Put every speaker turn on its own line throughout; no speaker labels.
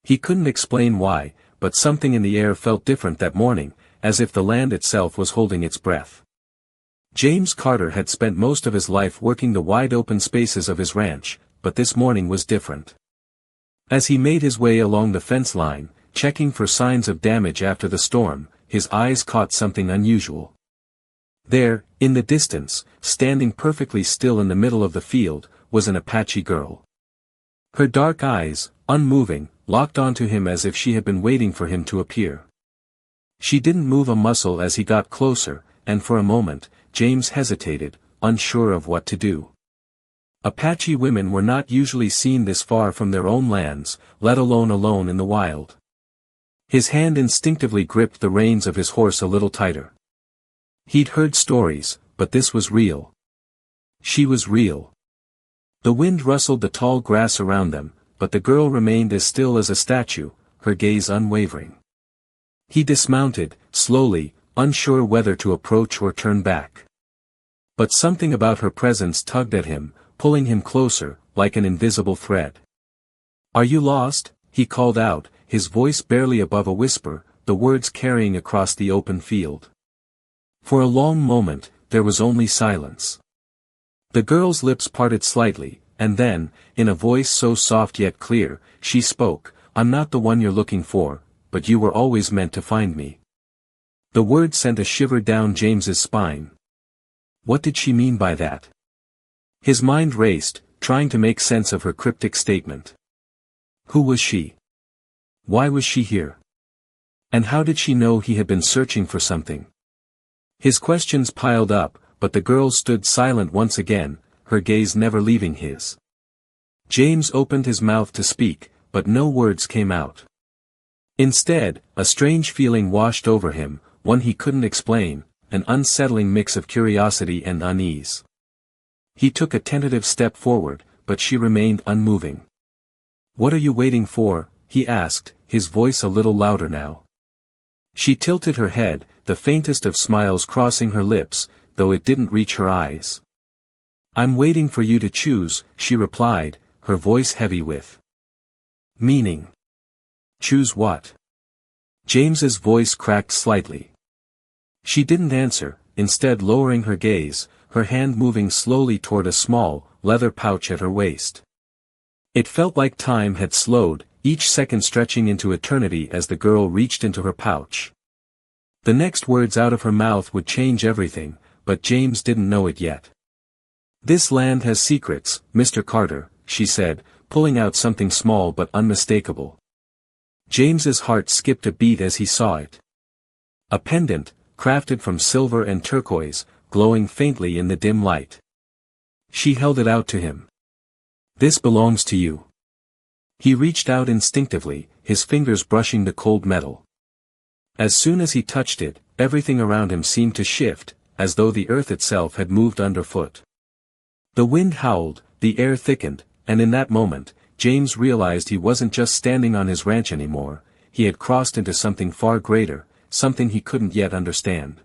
He couldn't explain why, but something in the air felt different that morning, as if the land itself was holding its breath. James Carter had spent most of his life working the wide-open spaces of his ranch, but this morning was different. As he made his way along the fence line, checking for signs of damage after the storm, his eyes caught something unusual. There, in the distance, standing perfectly still in the middle of the field, was an Apache girl. Her dark eyes, unmoving, locked onto him as if she had been waiting for him to appear. She didn't move a muscle as he got closer, and for a moment, James hesitated, unsure of what to do. Apache women were not usually seen this far from their own lands, let alone alone in the wild. His hand instinctively gripped the reins of his horse a little tighter. He'd heard stories, but this was real. She was real. The wind rustled the tall grass around them, but the girl remained as still as a statue, her gaze unwavering. He dismounted, slowly, unsure whether to approach or turn back. But something about her presence tugged at him, pulling him closer, like an invisible thread. "Are you lost?" he called out, his voice barely above a whisper, the words carrying across the open field. For a long moment, there was only silence. The girl's lips parted slightly, and then, in a voice so soft yet clear, she spoke, "I'm not the one you're looking for, but you were always meant to find me." The word sent a shiver down James's spine. What did she mean by that? His mind raced, trying to make sense of her cryptic statement. Who was she? Why was she here? And how did she know he had been searching for something? His questions piled up, but the girl stood silent once again, her gaze never leaving his. James opened his mouth to speak, but no words came out. Instead, a strange feeling washed over him, one he couldn't explain, an unsettling mix of curiosity and unease. He took a tentative step forward, but she remained unmoving. "What are you waiting for?" he asked, his voice a little louder now. She tilted her head, the faintest of smiles crossing her lips, though it didn't reach her eyes. "I'm waiting for you to choose," she replied, her voice heavy with meaning. "Choose what?" James's voice cracked slightly. She didn't answer, instead lowering her gaze, her hand moving slowly toward a small, leather pouch at her waist. It felt like time had slowed, each second stretching into eternity as the girl reached into her pouch. The next words out of her mouth would change everything, but James didn't know it yet. "This land has secrets, Mr. Carter," she said, pulling out something small but unmistakable. James's heart skipped a beat as he saw it. A pendant, crafted from silver and turquoise, glowing faintly in the dim light. She held it out to him. "This belongs to you." He reached out instinctively, his fingers brushing the cold metal. As soon as he touched it, everything around him seemed to shift, as though the earth itself had moved underfoot. The wind howled, the air thickened, and in that moment, James realized he wasn't just standing on his ranch anymore, he had crossed into something far greater, something he couldn't yet understand.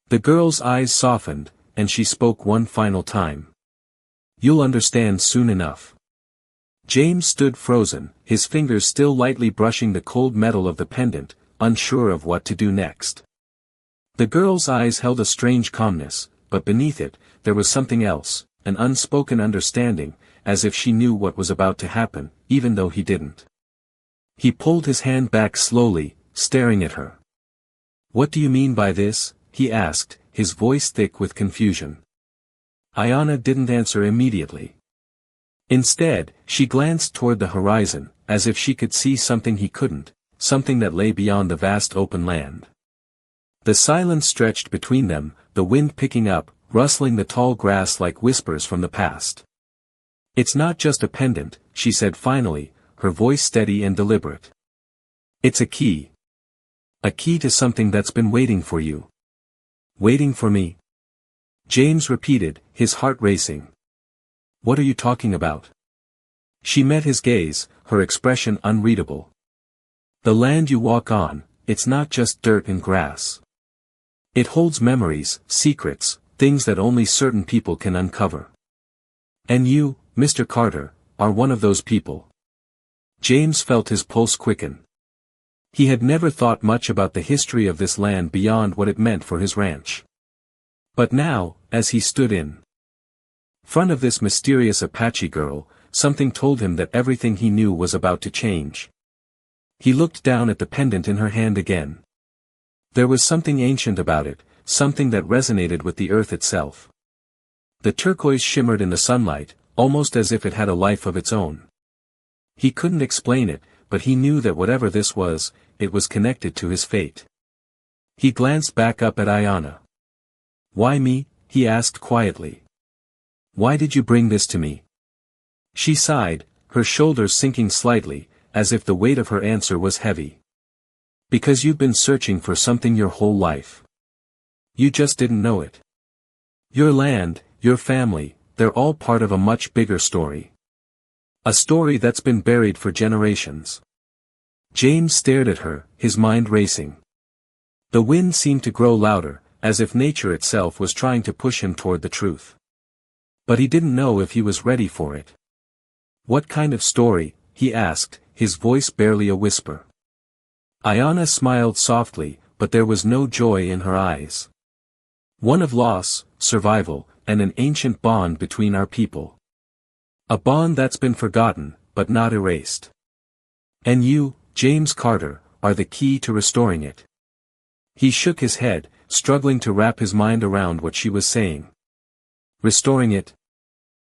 The girl's eyes softened, and she spoke one final time. "You'll understand soon enough." James stood frozen, his fingers still lightly brushing the cold metal of the pendant, unsure of what to do next. The girl's eyes held a strange calmness, but beneath it, there was something else, an unspoken understanding, as if she knew what was about to happen, even though he didn't. He pulled his hand back slowly, staring at her. "What do you mean by this?" he asked, his voice thick with confusion. Ayanna didn't answer immediately. Instead, she glanced toward the horizon, as if she could see something he couldn't, something that lay beyond the vast open land. The silence stretched between them, the wind picking up, rustling the tall grass like whispers from the past. "It's not just a pendant," she said finally, her voice steady and deliberate. "It's a key. A key to something that's been waiting for you." "Waiting for me?" James repeated, his heart racing. "What are you talking about?" She met his gaze, her expression unreadable. "The land you walk on, it's not just dirt and grass. It holds memories, secrets, things that only certain people can uncover. And you, Mr. Carter, are one of those people." James felt his pulse quicken. He had never thought much about the history of this land beyond what it meant for his ranch. But now, as he stood in front of this mysterious Apache girl, something told him that everything he knew was about to change. He looked down at the pendant in her hand again. There was something ancient about it, something that resonated with the earth itself. The turquoise shimmered in the sunlight, almost as if it had a life of its own. He couldn't explain it, but he knew that whatever this was, it was connected to his fate. He glanced back up at Ayanna. "Why me?" he asked quietly. "Why did you bring this to me?" She sighed, her shoulders sinking slightly, as if the weight of her answer was heavy. "Because you've been searching for something your whole life. You just didn't know it. Your land, your family, they're all part of a much bigger story. A story that's been buried for generations." James stared at her, his mind racing. The wind seemed to grow louder, as if nature itself was trying to push him toward the truth. But he didn't know if he was ready for it. "What kind of story?" he asked, his voice barely a whisper. Ayanna smiled softly, but there was no joy in her eyes. "One of loss, survival, and an ancient bond between our people. A bond that's been forgotten, but not erased. And you, James Carter, are the key to restoring it." He shook his head, struggling to wrap his mind around what she was saying. "Restoring it?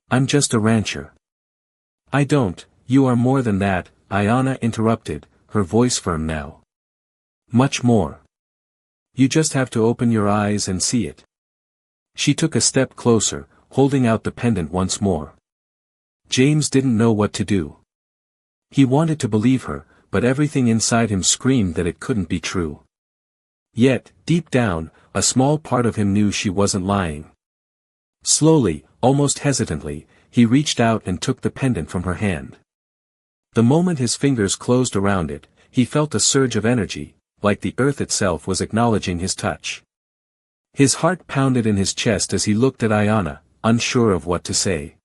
I'm just a rancher." You are more than that," Ayanna interrupted, her voice firm now. "Much more. You just have to open your eyes and see it." She took a step closer, holding out the pendant once more. James didn't know what to do. He wanted to believe her, but everything inside him screamed that it couldn't be true. Yet, deep down, a small part of him knew she wasn't lying. Slowly, almost hesitantly, he reached out and took the pendant from her hand. The moment his fingers closed around it, he felt a surge of energy, like the earth itself was acknowledging his touch. His heart pounded in his chest as he looked at Ayanna, unsure of what to say.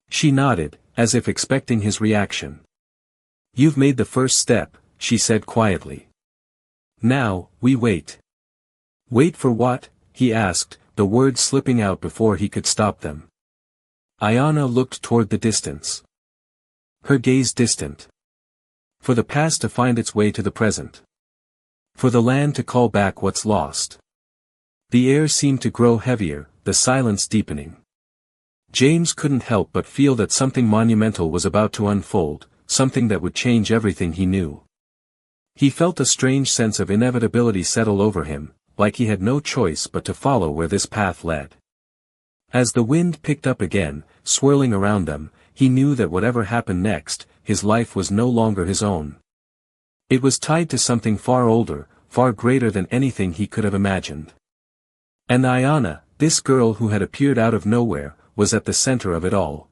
She nodded, as if expecting his reaction. "You've made the first step," she said quietly. "Now, we wait." "Wait for what?" he asked, the words slipping out before he could stop them. Ayanna looked toward the distance. Her gaze distant. For the past to find its way to the present. For the land to call back what's lost. The air seemed to grow heavier, the silence deepening. James couldn't help but feel that something monumental was about to unfold, something that would change everything he knew. He felt a strange sense of inevitability settle over him, like he had no choice but to follow where this path led. As the wind picked up again, swirling around them, he knew that whatever happened next, his life was no longer his own. It was tied to something far older, far greater than anything he could have imagined. And Ayanna, this girl who had appeared out of nowhere, was at the center of it all.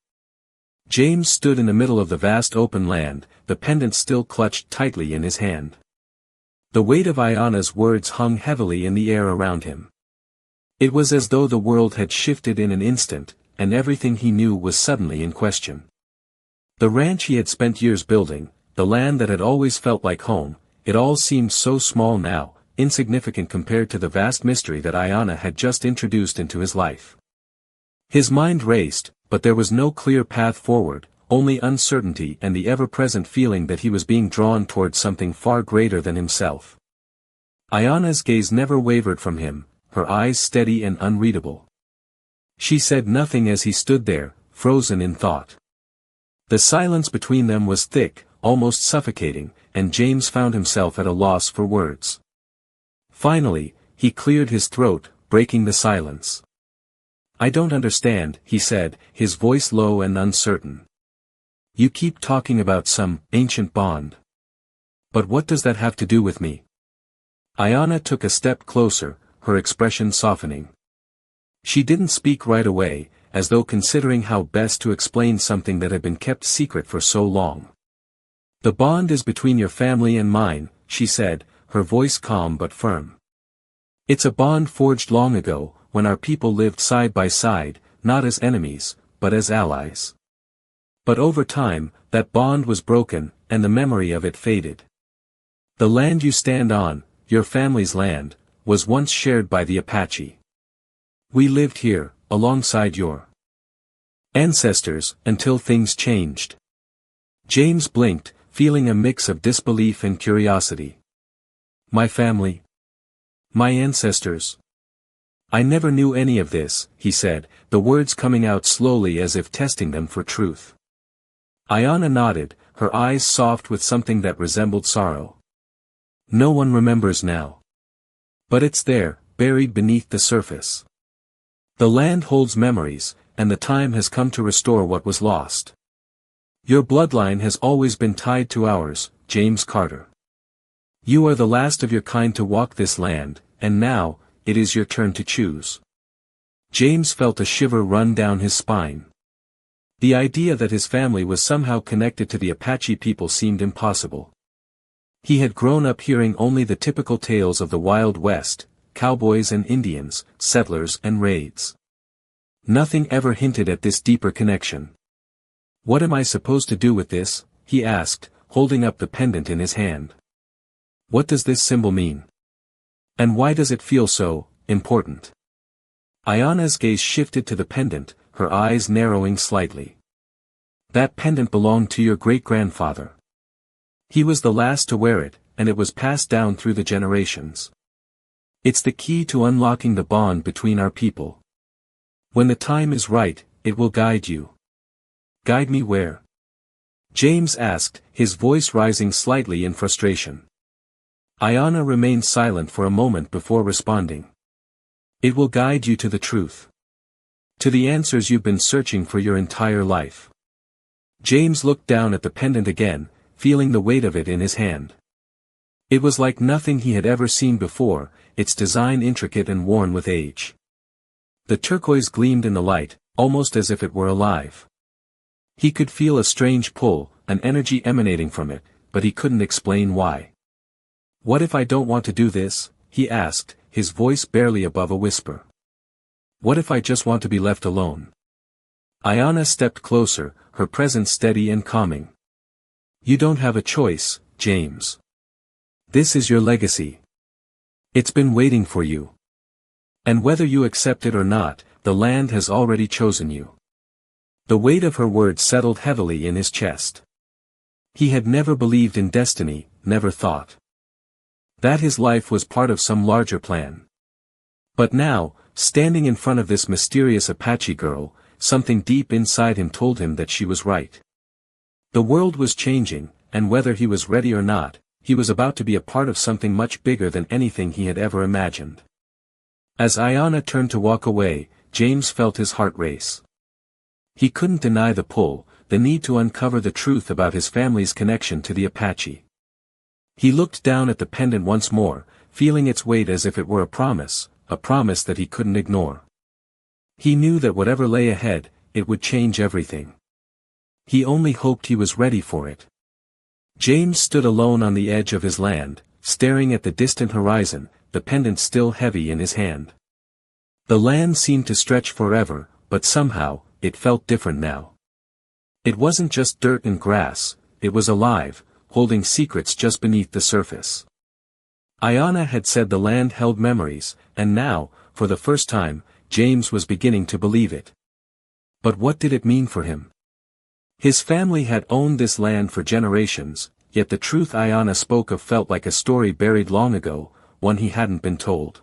James stood in the middle of the vast open land, the pendant still clutched tightly in his hand. The weight of Ayanna's words hung heavily in the air around him. It was as though the world had shifted in an instant, and everything he knew was suddenly in question. The ranch he had spent years building, the land that had always felt like home, it all seemed so small now, insignificant compared to the vast mystery that Ayanna had just introduced into his life. His mind raced, but there was no clear path forward, only uncertainty and the ever-present feeling that he was being drawn towards something far greater than himself. Ayanna's gaze never wavered from him, her eyes steady and unreadable. She said nothing as he stood there, frozen in thought. The silence between them was thick, almost suffocating, and James found himself at a loss for words. Finally, he cleared his throat, breaking the silence. "I don't understand," he said, his voice low and uncertain. "You keep talking about some ancient bond. But what does that have to do with me?" Ayanna took a step closer, her expression softening. She didn't speak right away, as though considering how best to explain something that had been kept secret for so long. "The bond is between your family and mine," she said, her voice calm but firm. "It's a bond forged long ago, when our people lived side by side, not as enemies, but as allies. But over time, that bond was broken, and the memory of it faded. The land you stand on, your family's land, was once shared by the Apache. We lived here, alongside your ancestors, until things changed. James blinked, feeling a mix of disbelief and curiosity. My family? My ancestors? I never knew any of this, he said, the words coming out slowly as if testing them for truth. Ayanna nodded, her eyes soft with something that resembled sorrow. No one remembers now. But it's there, buried beneath the surface. The land holds memories, and the time has come to restore what was lost. Your bloodline has always been tied to ours, James Carter. You are the last of your kind to walk this land, and now, it is your turn to choose. James felt a shiver run down his spine. The idea that his family was somehow connected to the Apache people seemed impossible. He had grown up hearing only the typical tales of the Wild West, cowboys and Indians, settlers and raids. Nothing ever hinted at this deeper connection. What am I supposed to do with this? He asked, holding up the pendant in his hand. What does this symbol mean? And why does it feel so important? Ayanna's gaze shifted to the pendant, her eyes narrowing slightly. That pendant belonged to your great-grandfather. He was the last to wear it, and it was passed down through the generations. It's the key to unlocking the bond between our people. When the time is right, it will guide you. Guide me where? James asked, his voice rising slightly in frustration. Ayanna remained silent for a moment before responding. It will guide you to the truth. To the answers you've been searching for your entire life. James looked down at the pendant again, feeling the weight of it in his hand. It was like nothing he had ever seen before, its design intricate and worn with age. The turquoise gleamed in the light, almost as if it were alive. He could feel a strange pull, an energy emanating from it, but he couldn't explain why. What if I don't want to do this? He asked, his voice barely above a whisper. What if I just want to be left alone? Ayanna stepped closer, her presence steady and calming. You don't have a choice, James. This is your legacy. It's been waiting for you. And whether you accept it or not, the land has already chosen you. The weight of her words settled heavily in his chest. He had never believed in destiny, never thought that his life was part of some larger plan. But now, standing in front of this mysterious Apache girl, something deep inside him told him that she was right. The world was changing, and whether he was ready or not, he was about to be a part of something much bigger than anything he had ever imagined. As Ayanna turned to walk away, James felt his heart race. He couldn't deny the pull, the need to uncover the truth about his family's connection to the Apache. He looked down at the pendant once more, feeling its weight as if it were a promise that he couldn't ignore. He knew that whatever lay ahead, it would change everything. He only hoped he was ready for it. James stood alone on the edge of his land, staring at the distant horizon, the pendant still heavy in his hand. The land seemed to stretch forever, but somehow, it felt different now. It wasn't just dirt and grass, it was alive, holding secrets just beneath the surface. Ayanna had said the land held memories, and now, for the first time, James was beginning to believe it. But what did it mean for him? His family had owned this land for generations, yet the truth Ayanna spoke of felt like a story buried long ago, one he hadn't been told.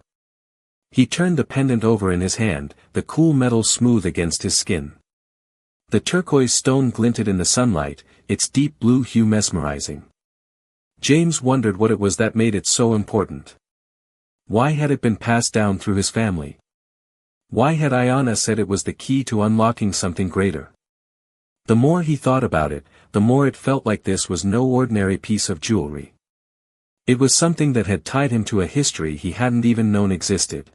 He turned the pendant over in his hand, the cool metal smooth against his skin. The turquoise stone glinted in the sunlight, its deep blue hue mesmerizing. James wondered what it was that made it so important. Why had it been passed down through his family? Why had Ayanna said it was the key to unlocking something greater? The more he thought about it, the more it felt like this was no ordinary piece of jewelry. It was something that had tied him to a history he hadn't even known existed.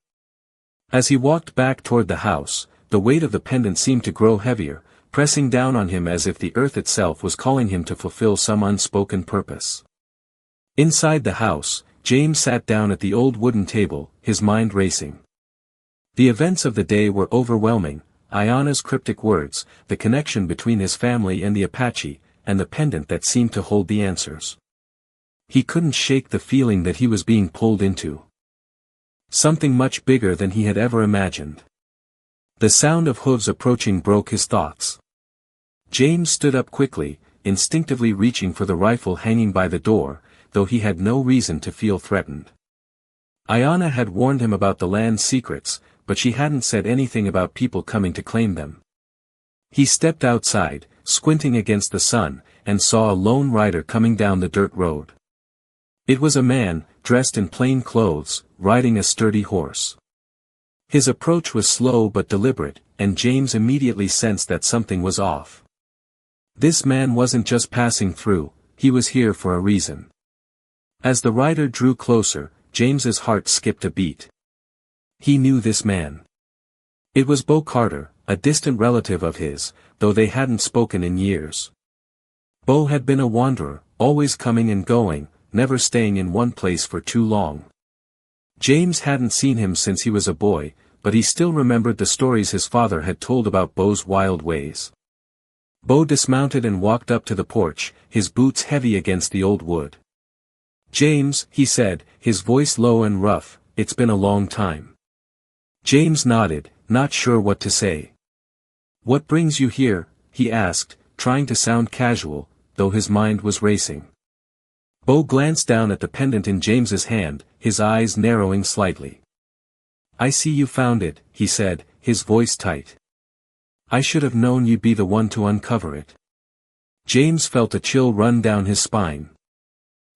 As he walked back toward the house, the weight of the pendant seemed to grow heavier, pressing down on him as if the earth itself was calling him to fulfill some unspoken purpose. Inside the house, James sat down at the old wooden table, his mind racing. The events of the day were overwhelming, Ayana's cryptic words, the connection between his family and the Apache, and the pendant that seemed to hold the answers. He couldn't shake the feeling that he was being pulled into something much bigger than he had ever imagined. The sound of hooves approaching broke his thoughts. James stood up quickly, instinctively reaching for the rifle hanging by the door, though he had no reason to feel threatened. Ayana had warned him about the land's secrets, but she hadn't said anything about people coming to claim them. He stepped outside, squinting against the sun, and saw a lone rider coming down the dirt road. It was a man, dressed in plain clothes, riding a sturdy horse. His approach was slow but deliberate, and James immediately sensed that something was off. This man wasn't just passing through, he was here for a reason. As the rider drew closer, James's heart skipped a beat. He knew this man. It was Bo Carter, a distant relative of his, though they hadn't spoken in years. Bo had been a wanderer, always coming and going, never staying in one place for too long. James hadn't seen him since he was a boy, but he still remembered the stories his father had told about Bo's wild ways. Bo dismounted and walked up to the porch, his boots heavy against the old wood. "James," he said, his voice low and rough, "it's been a long time." James nodded, not sure what to say. "What brings you here?" he asked, trying to sound casual, though his mind was racing. Bo glanced down at the pendant in James's hand, his eyes narrowing slightly. "I see you found it," he said, his voice tight. "I should have known you'd be the one to uncover it." James felt a chill run down his spine.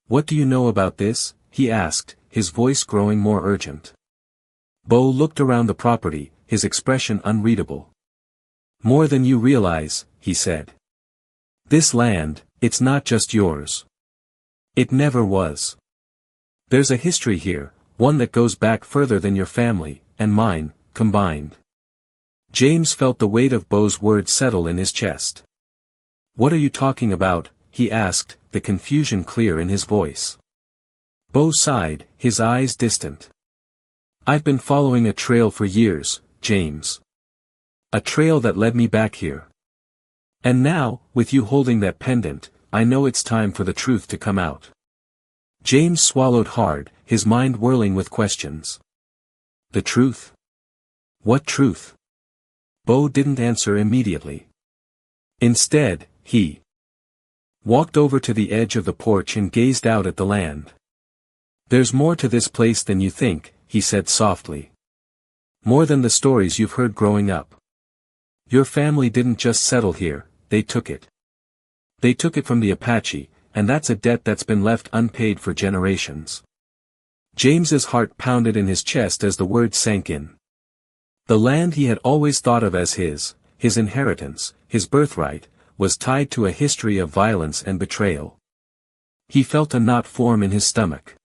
"What do you know about this?" he asked, his voice growing more urgent. Bo looked around the property, his expression unreadable. "More than you realize," he said. "This land, it's not just yours. It never was. There's a history here, one that goes back further than your family, and mine, combined." James felt the weight of Bo's words settle in his chest. "What are you talking about?" he asked, the confusion clear in his voice. Bo sighed, his eyes distant. "I've been following a trail for years, James. A trail that led me back here. And now, with you holding that pendant, I know it's time for the truth to come out." James swallowed hard, his mind whirling with questions. The truth? What truth? Bo didn't answer immediately. Instead, he walked over to the edge of the porch and gazed out at the land. "There's more to this place than you think," he said softly. "More than the stories you've heard growing up. Your family didn't just settle here, they took it. They took it from the Apache, and that's a debt that's been left unpaid for generations." James's heart pounded in his chest as the words sank in. The land he had always thought of as his inheritance, his birthright, was tied to a history of violence and betrayal. He felt a knot form in his stomach.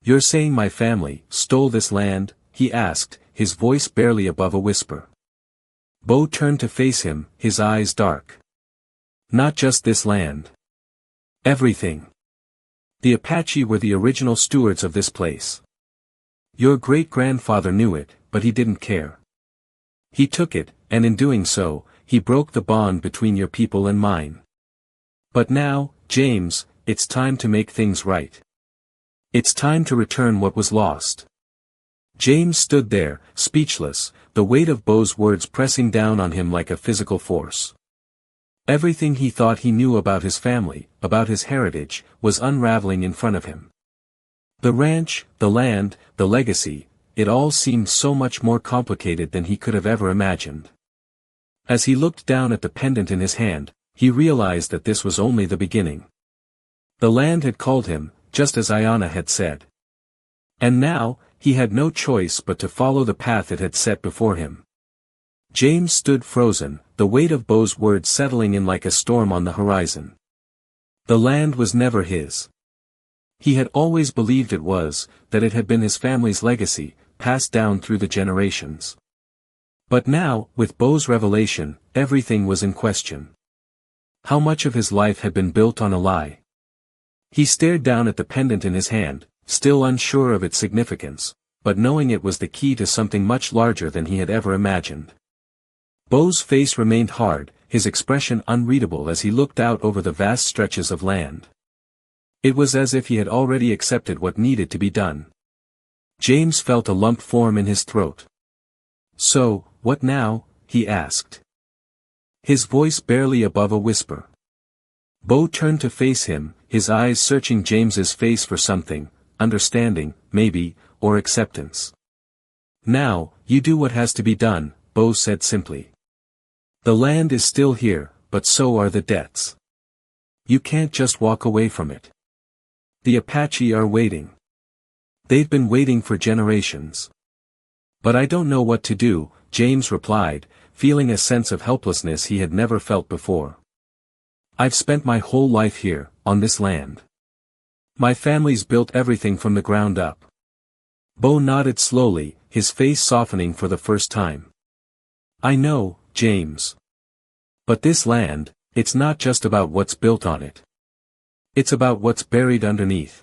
"You're saying my family stole this land?" he asked, his voice barely above a whisper. Bo turned to face him, his eyes dark. "Not just this land. Everything. The Apache were the original stewards of this place. Your great-grandfather knew it, but he didn't care. He took it, and in doing so, he broke the bond between your people and mine. But now, James, it's time to make things right. It's time to return what was lost." James stood there, speechless, the weight of Bo's words pressing down on him like a physical force. Everything he thought he knew about his family, about his heritage, was unraveling in front of him. The ranch, the land, the legacy, it all seemed so much more complicated than he could have ever imagined. As he looked down at the pendant in his hand, he realized that this was only the beginning. The land had called him, just as Ayana had said. And now, he had no choice but to follow the path it had set before him. James stood frozen, the weight of Bo's words settling in like a storm on the horizon. The land was never his. He had always believed it was, that it had been his family's legacy, passed down through the generations. But now, with Bo's revelation, everything was in question. How much of his life had been built on a lie? He stared down at the pendant in his hand, still unsure of its significance, but knowing it was the key to something much larger than he had ever imagined. Bo's face remained hard, his expression unreadable as he looked out over the vast stretches of land. It was as if he had already accepted what needed to be done. James felt a lump form in his throat. "So, what now?" he asked. His voice barely above a whisper. Bo turned to face him, his eyes searching James's face for something, understanding, maybe, or acceptance. "Now, you do what has to be done," Bo said simply. "The land is still here, but so are the debts. You can't just walk away from it. The Apache are waiting. They've been waiting for generations." "But I don't know what to do," James replied, feeling a sense of helplessness he had never felt before. "I've spent my whole life here, on this land. My family's built everything from the ground up." Bo nodded slowly, his face softening for the first time. "I know, James. But this land, it's not just about what's built on it. It's about what's buried underneath.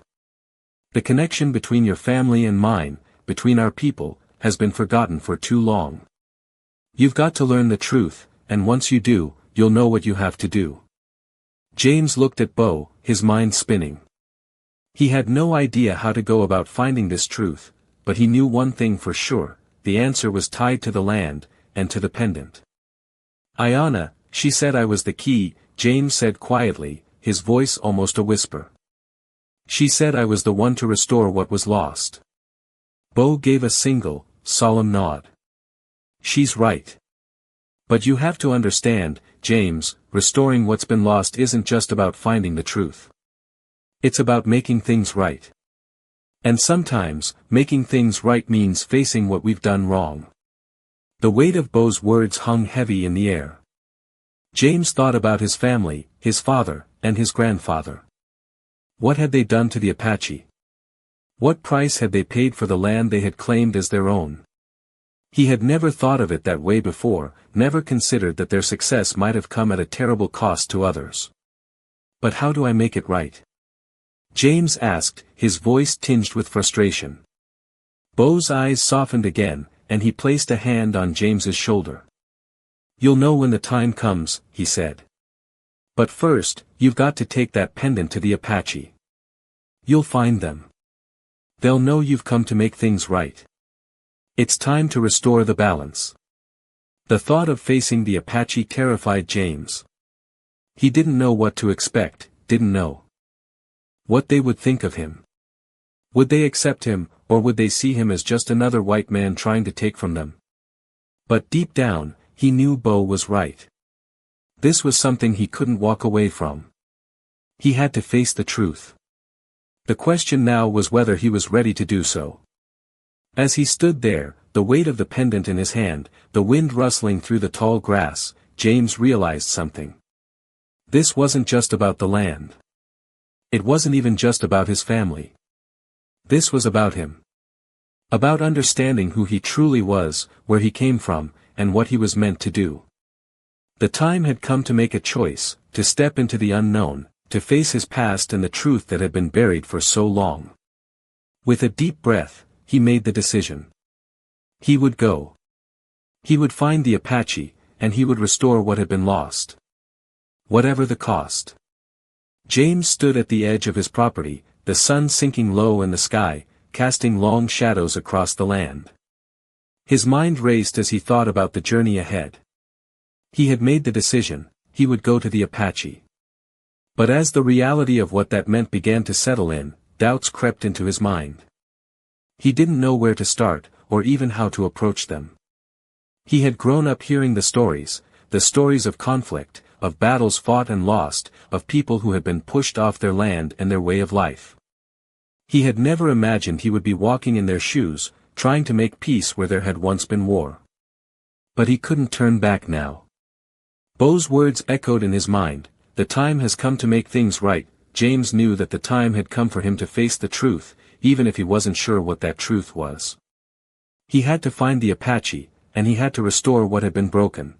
The connection between your family and mine, between our people, has been forgotten for too long. You've got to learn the truth, and once you do, you'll know what you have to do." James looked at Bo, his mind spinning. He had no idea how to go about finding this truth, but he knew one thing for sure: the answer was tied to the land, and to the pendant. "Ayana, she said I was the key," James said quietly, his voice almost a whisper. "She said I was the one to restore what was lost." Bo gave a single, solemn nod. "She's right. But you have to understand, James, restoring what's been lost isn't just about finding the truth. It's about making things right. And sometimes, making things right means facing what we've done wrong." The weight of Bo's words hung heavy in the air. James thought about his family, his father, and his grandfather. What had they done to the Apache? What price had they paid for the land they had claimed as their own? He had never thought of it that way before, never considered that their success might have come at a terrible cost to others. "But how do I make it right?" James asked, his voice tinged with frustration. Bo's eyes softened again, and he placed a hand on James's shoulder. "You'll know when the time comes," he said. "But first, you've got to take that pendant to the Apache. You'll find them. They'll know you've come to make things right. It's time to restore the balance." The thought of facing the Apache terrified James. He didn't know what to expect, didn't know what they would think of him. Would they accept him, or would they see him as just another white man trying to take from them? But deep down, he knew Bo was right. This was something he couldn't walk away from. He had to face the truth. The question now was whether he was ready to do so. As he stood there, the weight of the pendant in his hand, the wind rustling through the tall grass, James realized something. This wasn't just about the land. It wasn't even just about his family. This was about him. About understanding who he truly was, where he came from, and what he was meant to do. The time had come to make a choice, to step into the unknown, to face his past and the truth that had been buried for so long. With a deep breath, he made the decision. He would go. He would find the Apache, and he would restore what had been lost. Whatever the cost. James stood at the edge of his property, the sun sinking low in the sky, casting long shadows across the land. His mind raced as he thought about the journey ahead. He had made the decision, he would go to the Apache. But as the reality of what that meant began to settle in, doubts crept into his mind. He didn't know where to start, or even how to approach them. He had grown up hearing the stories of conflict, of battles fought and lost, of people who had been pushed off their land and their way of life. He had never imagined he would be walking in their shoes, trying to make peace where there had once been war. But he couldn't turn back now. Bo's words echoed in his mind, "The time has come to make things right." James knew that the time had come for him to face the truth, even if he wasn't sure what that truth was. He had to find the Apache, and he had to restore what had been broken.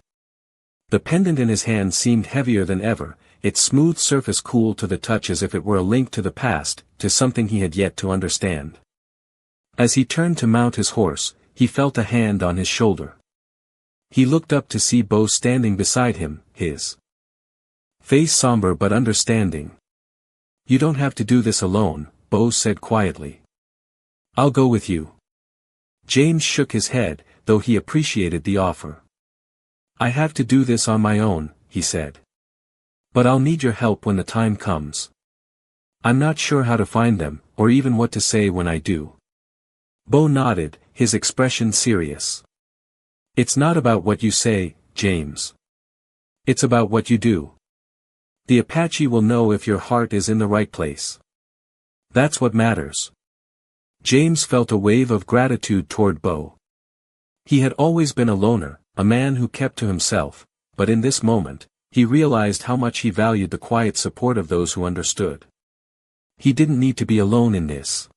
The pendant in his hand seemed heavier than ever, its smooth surface cool to the touch as if it were a link to the past, to something he had yet to understand. As he turned to mount his horse, he felt a hand on his shoulder. He looked up to see Bo standing beside him, his face somber but understanding. "You don't have to do this alone," Bo said quietly. "I'll go with you." James shook his head, though he appreciated the offer. "I have to do this on my own," he said. "But I'll need your help when the time comes. I'm not sure how to find them, or even what to say when I do." Bo nodded, his expression serious. "It's not about what you say, James. It's about what you do. The Apache will know if your heart is in the right place. That's what matters." James felt a wave of gratitude toward Bo. He had always been a loner, a man who kept to himself, but in this moment, he realized how much he valued the quiet support of those who understood. He didn't need to be alone in this.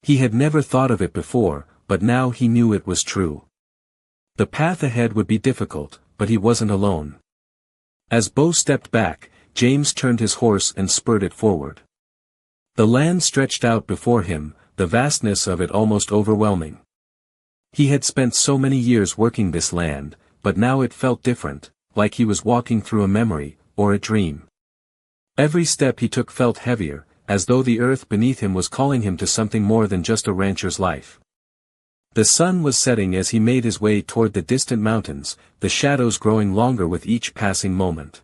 He had never thought of it before, but now he knew it was true. The path ahead would be difficult, but he wasn't alone. As Bo stepped back, James turned his horse and spurred it forward. The land stretched out before him, the vastness of it almost overwhelming. He had spent so many years working this land, but now it felt different, like he was walking through a memory, or a dream. Every step he took felt heavier, as though the earth beneath him was calling him to something more than just a rancher's life. The sun was setting as he made his way toward the distant mountains, the shadows growing longer with each passing moment.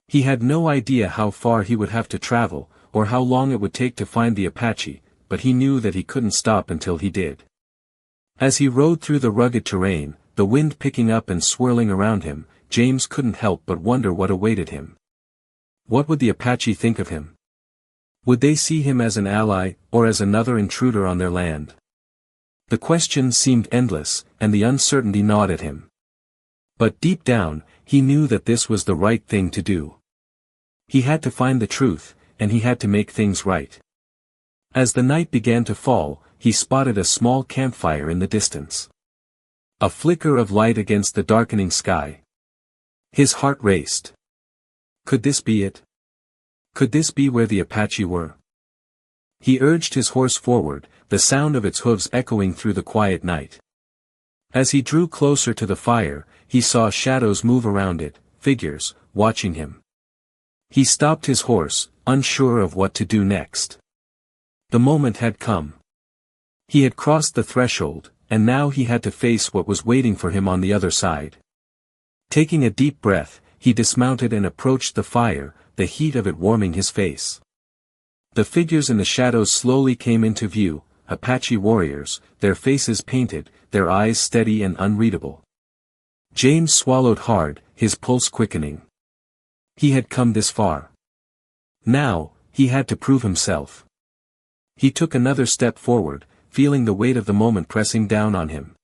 He had no idea how far he would have to travel, or how long it would take to find the Apache, but he knew that he couldn't stop until he did. As he rode through the rugged terrain, the wind picking up and swirling around him, James couldn't help but wonder what awaited him. What would the Apache think of him? Would they see him as an ally, or as another intruder on their land? The questions seemed endless, and the uncertainty gnawed at him. But deep down, he knew that this was the right thing to do. He had to find the truth, and he had to make things right. As the night began to fall, he spotted a small campfire in the distance. A flicker of light against the darkening sky. His heart raced. Could this be it? Could this be where the Apache were? He urged his horse forward, the sound of its hooves echoing through the quiet night. As he drew closer to the fire, he saw shadows move around it, figures, watching him. He stopped his horse, unsure of what to do next. The moment had come. He had crossed the threshold, and now he had to face what was waiting for him on the other side. Taking a deep breath, he dismounted and approached the fire, the heat of it warming his face. The figures in the shadows slowly came into view, Apache warriors, their faces painted, their eyes steady and unreadable. James swallowed hard, his pulse quickening. He had come this far. Now, he had to prove himself. He took another step forward, feeling the weight of the moment pressing down on him.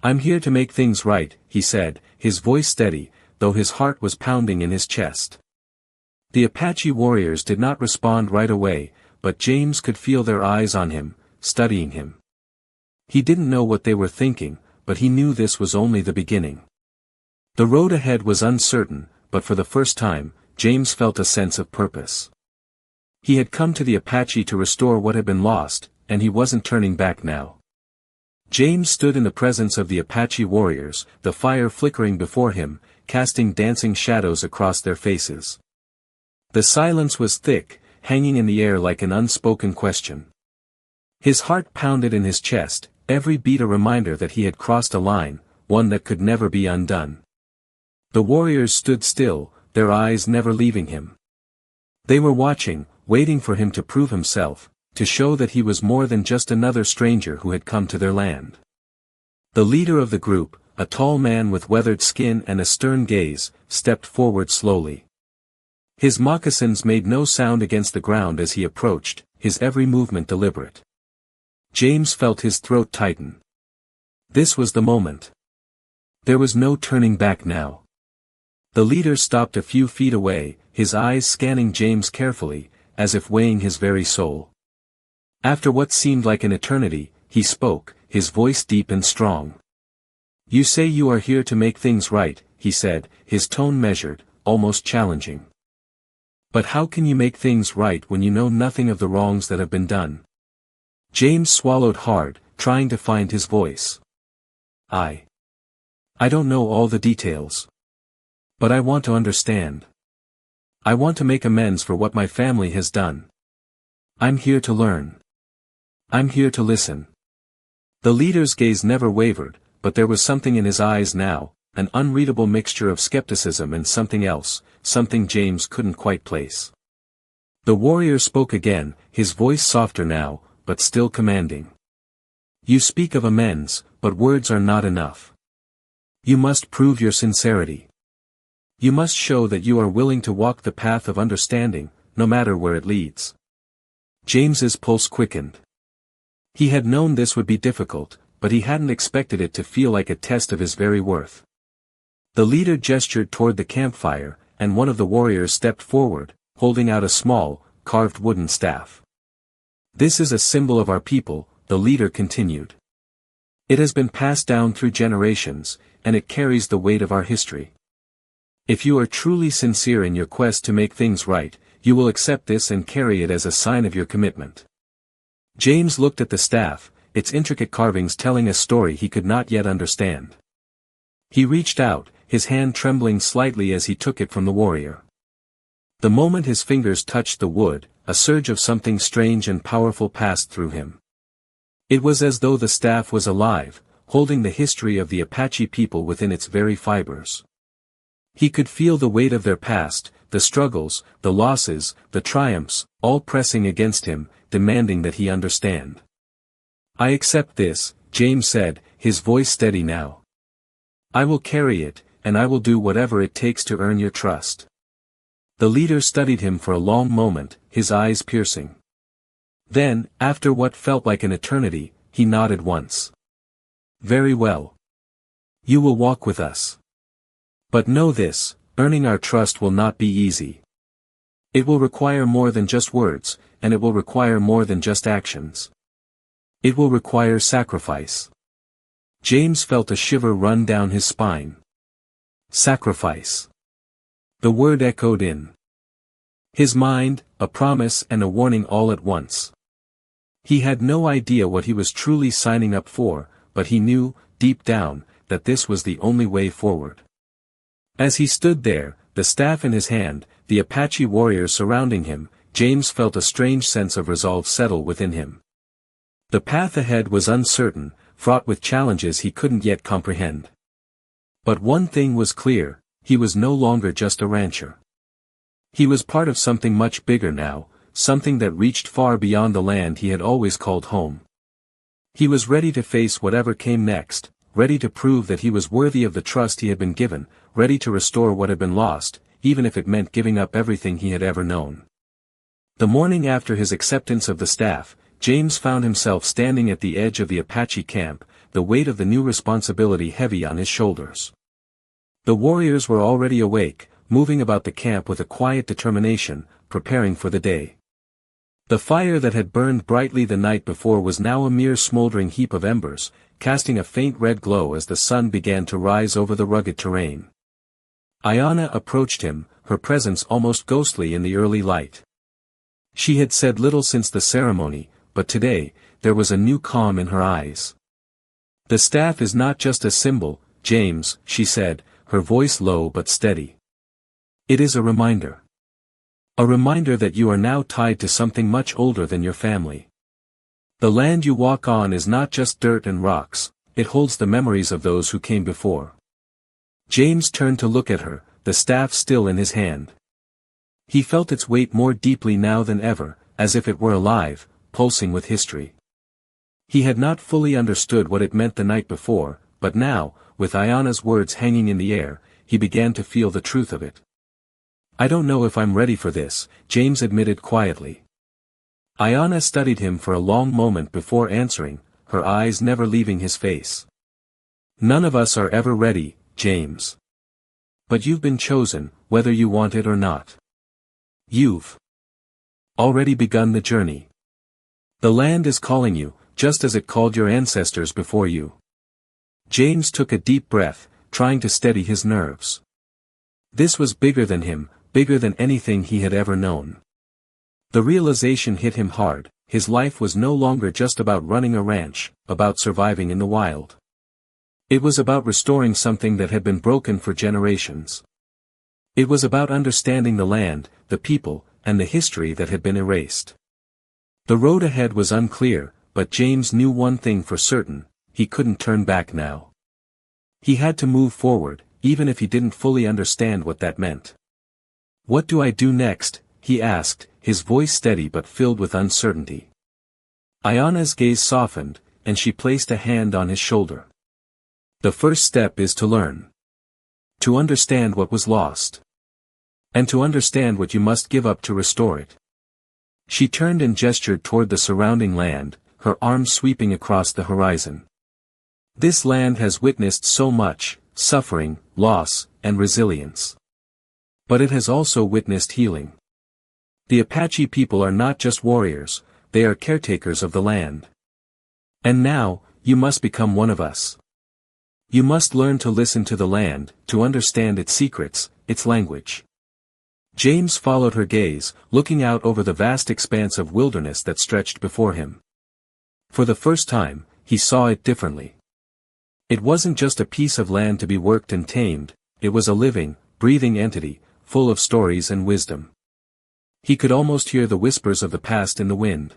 "I'm here to make things right," he said, his voice steady, though his heart was pounding in his chest. The Apache warriors did not respond right away, but James could feel their eyes on him, studying him. He didn't know what they were thinking, but he knew this was only the beginning. The road ahead was uncertain, but for the first time, James felt a sense of purpose. He had come to the Apache to restore what had been lost, and he wasn't turning back now. James stood in the presence of the Apache warriors, the fire flickering before him, casting dancing shadows across their faces. The silence was thick, hanging in the air like an unspoken question. His heart pounded in his chest, every beat a reminder that he had crossed a line, one that could never be undone. The warriors stood still, their eyes never leaving him. They were watching, waiting for him to prove himself, to show that he was more than just another stranger who had come to their land. The leader of the group, a tall man with weathered skin and a stern gaze, stepped forward slowly. His moccasins made no sound against the ground as he approached, his every movement deliberate. James felt his throat tighten. This was the moment. There was no turning back now. The leader stopped a few feet away, his eyes scanning James carefully, as if weighing his very soul. After what seemed like an eternity, he spoke, his voice deep and strong. "You say you are here to make things right," he said, his tone measured, almost challenging. "But how can you make things right when you know nothing of the wrongs that have been done?" James swallowed hard, trying to find his voice. I don't know all the details. But I want to understand. I want to make amends for what my family has done. I'm here to learn. I'm here to listen. The leader's gaze never wavered, but there was something in his eyes now, an unreadable mixture of skepticism and something else, something James couldn't quite place. The warrior spoke again, his voice softer now, but still commanding. You speak of amends, but words are not enough. You must prove your sincerity. You must show that you are willing to walk the path of understanding, no matter where it leads. James's pulse quickened. He had known this would be difficult, but he hadn't expected it to feel like a test of his very worth. The leader gestured toward the campfire, and one of the warriors stepped forward, holding out a small, carved wooden staff. This is a symbol of our people, the leader continued. It has been passed down through generations, and it carries the weight of our history. If you are truly sincere in your quest to make things right, you will accept this and carry it as a sign of your commitment. James looked at the staff, its intricate carvings telling a story he could not yet understand. He reached out, his hand trembling slightly as he took it from the warrior. The moment his fingers touched the wood, a surge of something strange and powerful passed through him. It was as though the staff was alive, holding the history of the Apache people within its very fibers. He could feel the weight of their past, the struggles, the losses, the triumphs, all pressing against him, demanding that he understand. I accept this, James said, his voice steady now. I will carry it, and I will do whatever it takes to earn your trust. The leader studied him for a long moment, his eyes piercing. Then, after what felt like an eternity, he nodded once. Very well. You will walk with us. But know this, earning our trust will not be easy. It will require more than just words, and it will require more than just actions. It will require sacrifice. James felt a shiver run down his spine. Sacrifice. The word echoed in his mind, a promise and a warning all at once. He had no idea what he was truly signing up for, but he knew, deep down, that this was the only way forward. As he stood there, the staff in his hand, the Apache warriors surrounding him, James felt a strange sense of resolve settle within him. The path ahead was uncertain, fraught with challenges he couldn't yet comprehend. But one thing was clear, he was no longer just a rancher. He was part of something much bigger now, something that reached far beyond the land he had always called home. He was ready to face whatever came next, ready to prove that he was worthy of the trust he had been given, ready to restore what had been lost, even if it meant giving up everything he had ever known. The morning after his acceptance of the staff, James found himself standing at the edge of the Apache camp, the weight of the new responsibility heavy on his shoulders. The warriors were already awake, moving about the camp with a quiet determination, preparing for the day. The fire that had burned brightly the night before was now a mere smoldering heap of embers, casting a faint red glow as the sun began to rise over the rugged terrain. Ayanna approached him, her presence almost ghostly in the early light. She had said little since the ceremony, but today, there was a new calm in her eyes. The staff is not just a symbol, James, she said, her voice low but steady. It is a reminder. A reminder that you are now tied to something much older than your family. The land you walk on is not just dirt and rocks, it holds the memories of those who came before. James turned to look at her, the staff still in his hand. He felt its weight more deeply now than ever, as if it were alive, pulsing with history. He had not fully understood what it meant the night before, but now, with Ayanna's words hanging in the air, he began to feel the truth of it. I don't know if I'm ready for this, James admitted quietly. Ayanna studied him for a long moment before answering, her eyes never leaving his face. None of us are ever ready, James. But you've been chosen, whether you want it or not. You've already begun the journey. The land is calling you, just as it called your ancestors before you. James took a deep breath, trying to steady his nerves. This was bigger than him, bigger than anything he had ever known. The realization hit him hard, his life was no longer just about running a ranch, about surviving in the wild. It was about restoring something that had been broken for generations. It was about understanding the land, the people, and the history that had been erased. The road ahead was unclear, but James knew one thing for certain: he couldn't turn back now. He had to move forward, even if he didn't fully understand what that meant. "What do I do next?" he asked, his voice steady but filled with uncertainty. Ayana's gaze softened, and she placed a hand on his shoulder. "The first step is to learn. To understand what was lost. And to understand what you must give up to restore it." She turned and gestured toward the surrounding land, her arms sweeping across the horizon. "This land has witnessed so much, suffering, loss, and resilience. But it has also witnessed healing. The Apache people are not just warriors, they are caretakers of the land. And now, you must become one of us. You must learn to listen to the land, to understand its secrets, its language." James followed her gaze, looking out over the vast expanse of wilderness that stretched before him. For the first time, he saw it differently. It wasn't just a piece of land to be worked and tamed, it was a living, breathing entity, full of stories and wisdom. He could almost hear the whispers of the past in the wind.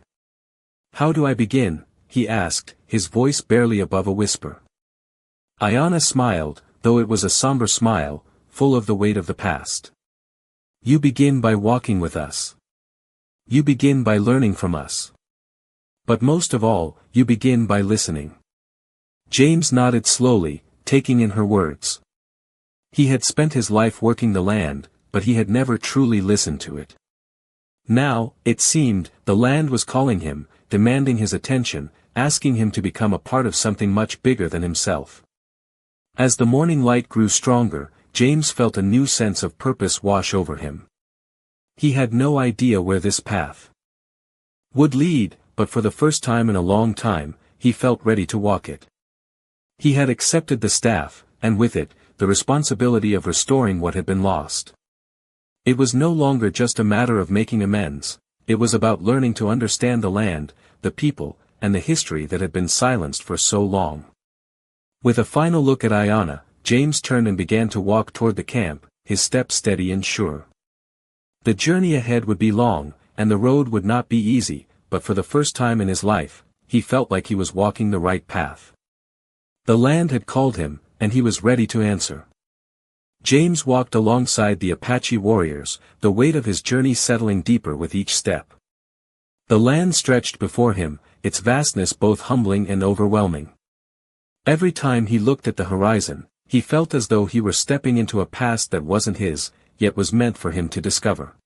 "How do I begin?" he asked, his voice barely above a whisper. Ayana smiled, though it was a somber smile, full of the weight of the past. "You begin by walking with us. You begin by learning from us. But most of all, you begin by listening." James nodded slowly, taking in her words. He had spent his life working the land, but he had never truly listened to it. Now, it seemed, the land was calling him, demanding his attention, asking him to become a part of something much bigger than himself. As the morning light grew stronger, James felt a new sense of purpose wash over him. He had no idea where this path would lead, but for the first time in a long time, he felt ready to walk it. He had accepted the staff, and with it, the responsibility of restoring what had been lost. It was no longer just a matter of making amends, it was about learning to understand the land, the people, and the history that had been silenced for so long. With a final look at Ayana, James turned and began to walk toward the camp, his steps steady and sure. The journey ahead would be long, and the road would not be easy, but for the first time in his life, he felt like he was walking the right path. The land had called him, and he was ready to answer. James walked alongside the Apache warriors, the weight of his journey settling deeper with each step. The land stretched before him, its vastness both humbling and overwhelming. Every time he looked at the horizon, he felt as though he were stepping into a past that wasn't his, yet was meant for him to discover.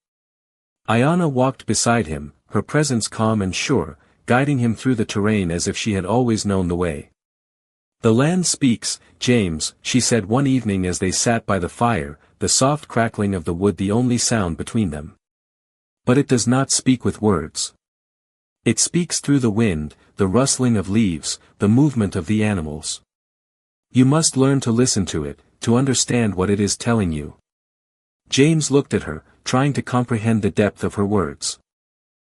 Ayana walked beside him, her presence calm and sure, guiding him through the terrain as if she had always known the way. "The land speaks, James," she said one evening as they sat by the fire, the soft crackling of the wood the only sound between them. "But it does not speak with words. It speaks through the wind, the rustling of leaves, the movement of the animals. You must learn to listen to it, to understand what it is telling you." James looked at her, trying to comprehend the depth of her words.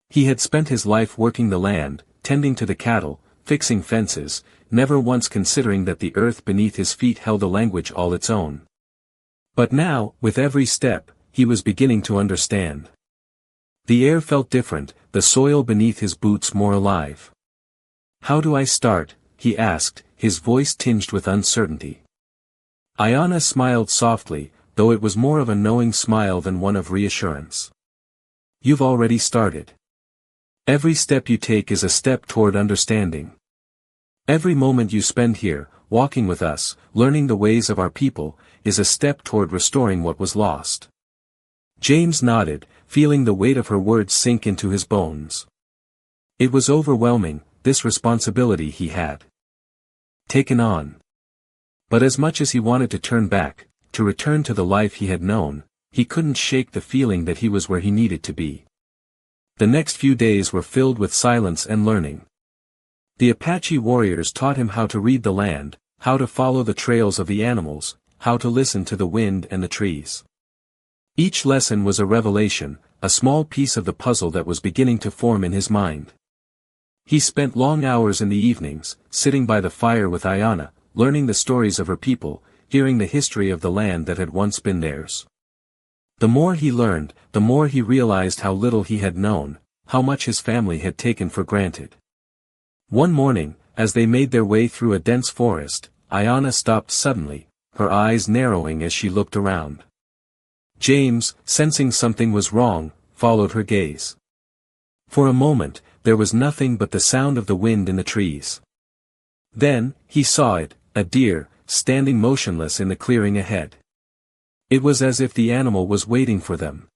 He had spent his life working the land, tending to the cattle, fixing fences, never once considering that the earth beneath his feet held a language all its own. But now, with every step, he was beginning to understand. The air felt different, the soil beneath his boots more alive. "How do I start?" he asked, his voice tinged with uncertainty. Ayana smiled softly, though it was more of a knowing smile than one of reassurance. "You've already started. Every step you take is a step toward understanding. Every moment you spend here, walking with us, learning the ways of our people, is a step toward restoring what was lost." James nodded, feeling the weight of her words sink into his bones. It was overwhelming, this responsibility he had taken on. But as much as he wanted to turn back, to return to the life he had known, he couldn't shake the feeling that he was where he needed to be. The next few days were filled with silence and learning. The Apache warriors taught him how to read the land, how to follow the trails of the animals, how to listen to the wind and the trees. Each lesson was a revelation, a small piece of the puzzle that was beginning to form in his mind. He spent long hours in the evenings, sitting by the fire with Ayana, learning the stories of her people, hearing the history of the land that had once been theirs. The more he learned, the more he realized how little he had known, how much his family had taken for granted. One morning, as they made their way through a dense forest, Ayanna stopped suddenly, her eyes narrowing as she looked around. James, sensing something was wrong, followed her gaze. For a moment, there was nothing but the sound of the wind in the trees. Then, he saw it, a deer, standing motionless in the clearing ahead. It was as if the animal was waiting for them.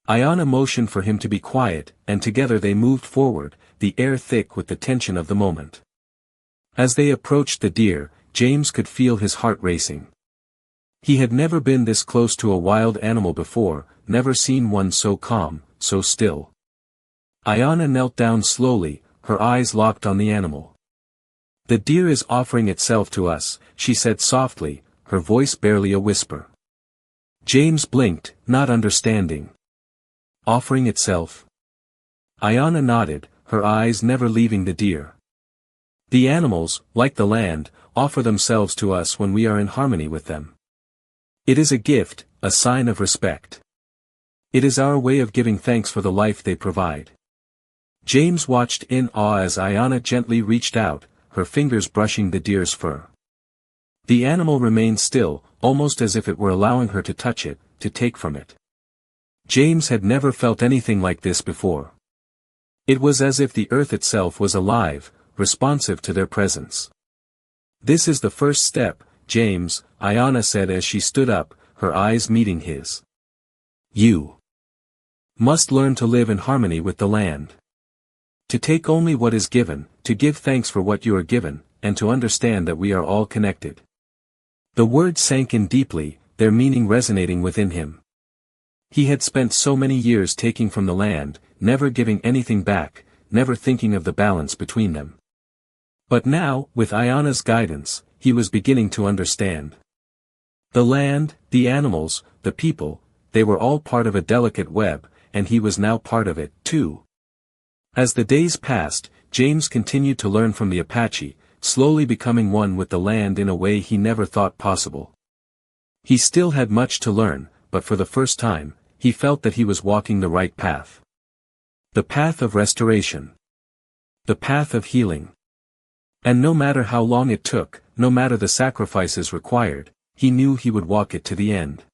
Ayanna motioned for him to be quiet, and together they moved forward, the air thick with the tension of the moment. As they approached the deer, James could feel his heart racing. He had never been this close to a wild animal before, never seen one so calm, so still. Ayanna knelt down slowly, her eyes locked on the animal. "The deer is offering itself to us," she said softly, her voice barely a whisper. James blinked, not understanding. "Offering itself?" Ayanna nodded, her eyes never leaving the deer. "The animals, like the land, offer themselves to us when we are in harmony with them. It is a gift, a sign of respect. It is our way of giving thanks for the life they provide." James watched in awe as Ayanna gently reached out, her fingers brushing the deer's fur. The animal remained still, almost as if it were allowing her to touch it, to take from it. James had never felt anything like this before. It was as if the earth itself was alive, responsive to their presence. "This is the first step, James," Ayanna said as she stood up, her eyes meeting his. "You must learn to live in harmony with the land. To take only what is given, to give thanks for what you are given, and to understand that we are all connected." The words sank in deeply, their meaning resonating within him. He had spent so many years taking from the land, never giving anything back, never thinking of the balance between them. But now, with Ayanna's guidance, he was beginning to understand. The land, the animals, the people, they were all part of a delicate web, and he was now part of it, too. As the days passed, James continued to learn from the Apache, slowly becoming one with the land in a way he never thought possible. He still had much to learn, but for the first time, he felt that he was walking the right path. The path of restoration. The path of healing. And no matter how long it took, no matter the sacrifices required, he knew he would walk it to the end.